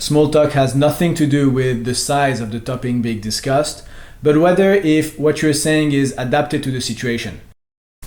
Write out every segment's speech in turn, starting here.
that small talk has nothing to do with the size of the topic being discussed, but whether if what you're saying is adapted to the situation.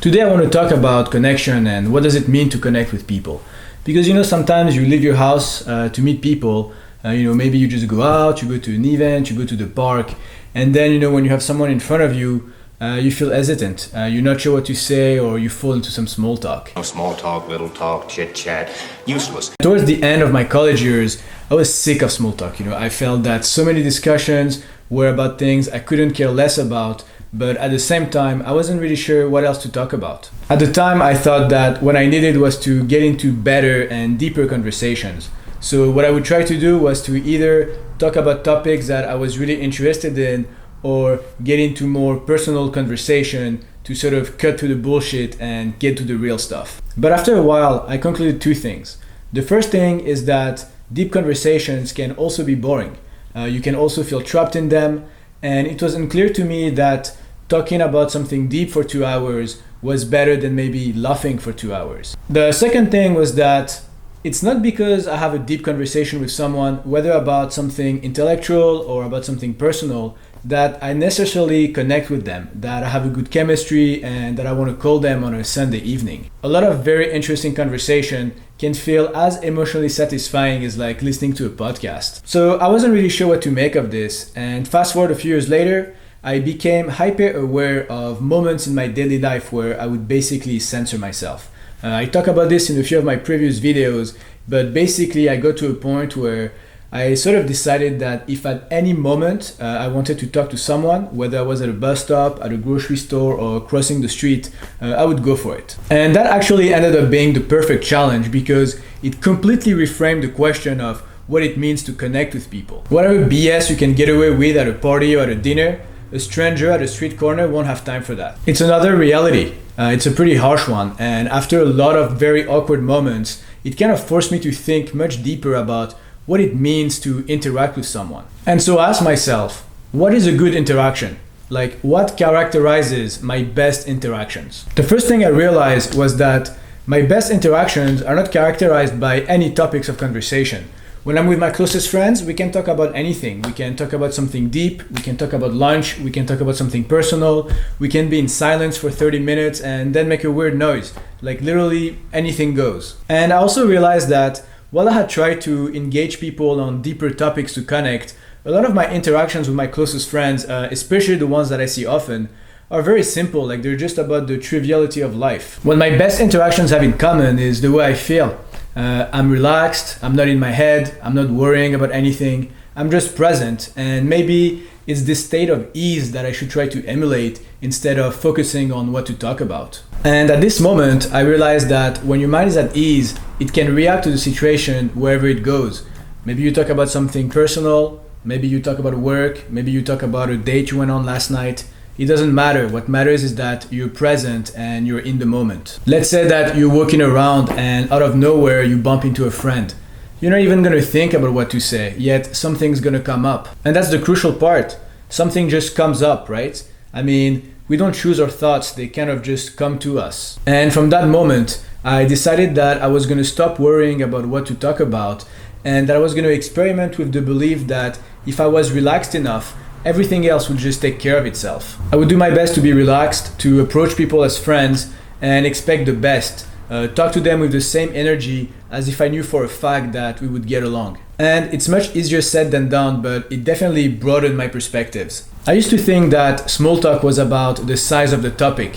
Today I want to talk about connection and what does it mean to connect with people. Because sometimes you leave your house to meet people, maybe you just go out, you go to an event, you go to the park, and then when you have someone in front of you, you feel hesitant. You're not sure what to say, or you fall into some small talk. Small talk, little talk, chit chat, useless. Towards the end of my college years, I was sick of small talk. I felt that so many discussions were about things I couldn't care less about, but at the same time, I wasn't really sure what else to talk about. At the time, I thought that what I needed was to get into better and deeper conversations. So what I would try to do was to either talk about topics that I was really interested in, or get into more personal conversation to sort of cut through the bullshit and get to the real stuff. But after a while, I concluded two things. The first thing is that deep conversations can also be boring. You can also feel trapped in them, and it was unclear to me that talking about something deep for 2 hours was better than maybe laughing for 2 hours. The second thing was that it's not because I have a deep conversation with someone, whether about something intellectual or about something personal, that I necessarily connect with them, that I have a good chemistry, and that I want to call them on a Sunday evening. A lot of very interesting conversation can feel as emotionally satisfying as like listening to a podcast. So I wasn't really sure what to make of this, and fast forward a few years later, I became hyper aware of moments in my daily life where I would basically censor myself. I talk about this in a few of my previous videos, but basically I got to a point where I sort of decided that if at any moment I wanted to talk to someone, whether I was at a bus stop, at a grocery store, or crossing the street, I would go for it. And that actually ended up being the perfect challenge because it completely reframed the question of what it means to connect with people. Whatever BS you can get away with at a party or at a dinner, a stranger at a street corner won't have time for that. It's another reality. It's a pretty harsh one, and after a lot of very awkward moments, it kind of forced me to think much deeper about what it means to interact with someone. And so I asked myself, what is a good interaction? Like, what characterizes my best interactions? The first thing I realized was that my best interactions are not characterized by any topics of conversation. When I'm with my closest friends, we can talk about anything. We can talk about something deep, we can talk about lunch, we can talk about something personal, we can be in silence for 30 minutes and then make a weird noise. Like literally anything goes. And I also realized that while I had tried to engage people on deeper topics to connect, a lot of my interactions with my closest friends, especially the ones that I see often, are very simple, like they're just about the triviality of life. What my best interactions have in common is the way I feel. I'm relaxed, I'm not in my head, I'm not worrying about anything, I'm just present, and maybe it's this state of ease that I should try to emulate instead of focusing on what to talk about. And at this moment, I realized that when your mind is at ease, it can react to the situation wherever it goes. Maybe you talk about something personal, maybe you talk about work, maybe you talk about a date you went on last night. It doesn't matter. What matters is that you're present and you're in the moment. Let's say that you're walking around and out of nowhere you bump into a friend. You're not even going to think about what to say, yet something's going to come up. And that's the crucial part. Something just comes up, right? I mean, we don't choose our thoughts, they kind of just come to us. And from that moment, I decided that I was going to stop worrying about what to talk about, and that I was going to experiment with the belief that if I was relaxed enough, everything else would just take care of itself. I would do my best to be relaxed, to approach people as friends, and expect the best. Talk to them with the same energy as if I knew for a fact that we would get along. And it's much easier said than done, but it definitely broadened my perspectives. I used to think that small talk was about the size of the topic.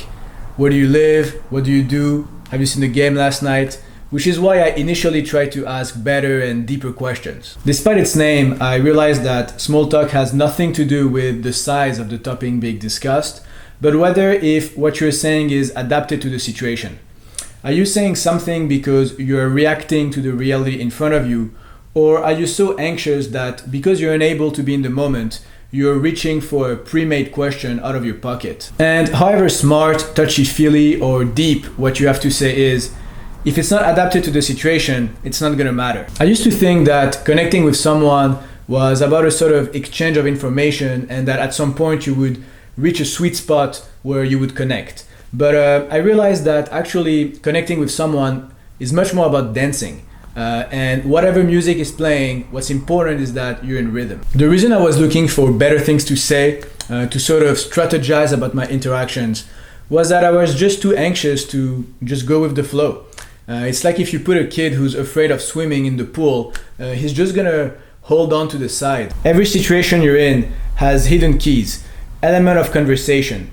Where do you live? What do you do? Have you seen the game last night? Which is why I initially tried to ask better and deeper questions. Despite its name, I realized that small talk has nothing to do with the size of the topic being discussed, but whether if what you're saying is adapted to the situation. Are you saying something because you're reacting to the reality in front of you, or are you so anxious that because you're unable to be in the moment, you're reaching for a pre-made question out of your pocket? And however smart, touchy-feely, or deep what you have to say is, if it's not adapted to the situation, it's not gonna matter. I used to think that connecting with someone was about a sort of exchange of information and that at some point you would reach a sweet spot where you would connect. But I realized that actually connecting with someone is much more about dancing. And whatever music is playing, what's important is that you're in rhythm. The reason I was looking for better things to say, to sort of strategize about my interactions, was that I was just too anxious to just go with the flow. It's like if you put a kid who's afraid of swimming in the pool, he's just gonna hold on to the side. Every situation you're in has hidden keys, element of conversation,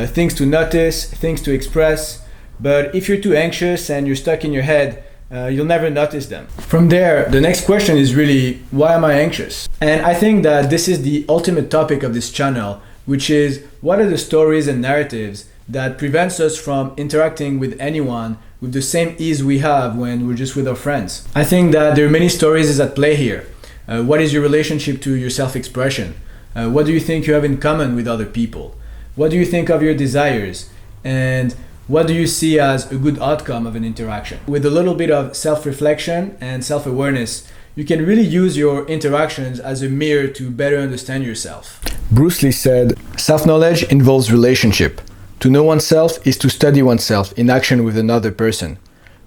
things to notice, things to express. But if you're too anxious and you're stuck in your head, you'll never notice them. From there, the next question is really, why am I anxious? And I think that this is the ultimate topic of this channel, which is, what are the stories and narratives that prevents us from interacting with anyone with the same ease we have when we're just with our friends? I think that there are many stories at play here. What is your relationship to your self-expression? What do you think you have in common with other people? What do you think of your desires? And what do you see as a good outcome of an interaction? With a little bit of self-reflection and self-awareness, you can really use your interactions as a mirror to better understand yourself. Bruce Lee said, "Self-knowledge involves relationship. To know oneself is to study oneself in action with another person.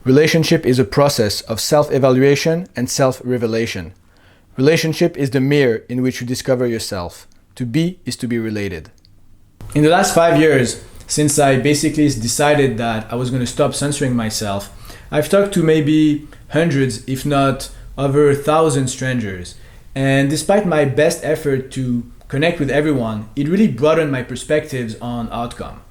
Relationship is a process of self-evaluation and self-revelation. Relationship is the mirror in which you discover yourself. To be is to be related." In the last 5 years, since I basically decided that I was going to stop censoring myself, I've talked to maybe hundreds, if not over 1,000 strangers. And despite my best effort to connect with everyone, it really broadened my perspectives on outcome.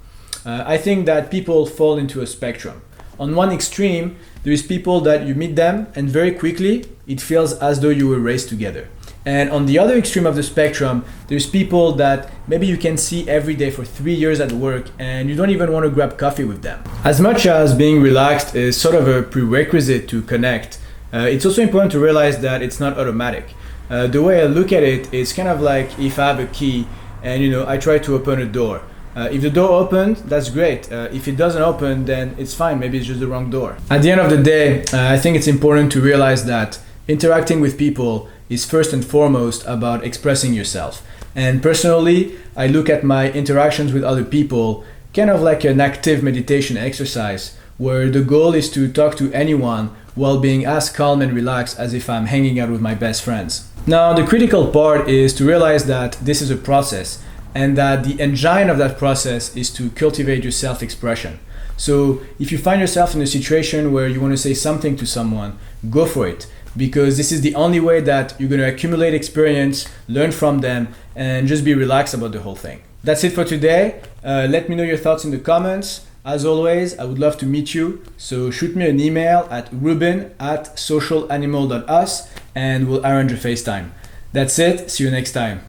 I think that people fall into a spectrum. On one extreme, there is people that you meet them and very quickly it feels as though you were raised together. And on the other extreme of the spectrum, there's people that maybe you can see every day for 3 years at work and you don't even want to grab coffee with them. As much as being relaxed is sort of a prerequisite to connect, it's also important to realize that it's not automatic. The way I look at it is kind of like if I have a key and I try to open a door. If the door opened, that's great. If it doesn't open, then it's fine. Maybe it's just the wrong door. At the end of the day, I think it's important to realize that interacting with people is first and foremost about expressing yourself. And personally, I look at my interactions with other people kind of like an active meditation exercise, where the goal is to talk to anyone while being as calm and relaxed as if I'm hanging out with my best friends. Now, the critical part is to realize that this is a process, and that the engine of that process is to cultivate your self-expression. So if you find yourself in a situation where you want to say something to someone, go for it, because this is the only way that you're going to accumulate experience, learn from them, and just be relaxed about the whole thing. That's it for today. Let me know your thoughts in the comments. As always, I would love to meet you, so shoot me an email at ruben@socialanimal.us and we'll arrange a FaceTime. That's it, see you next time.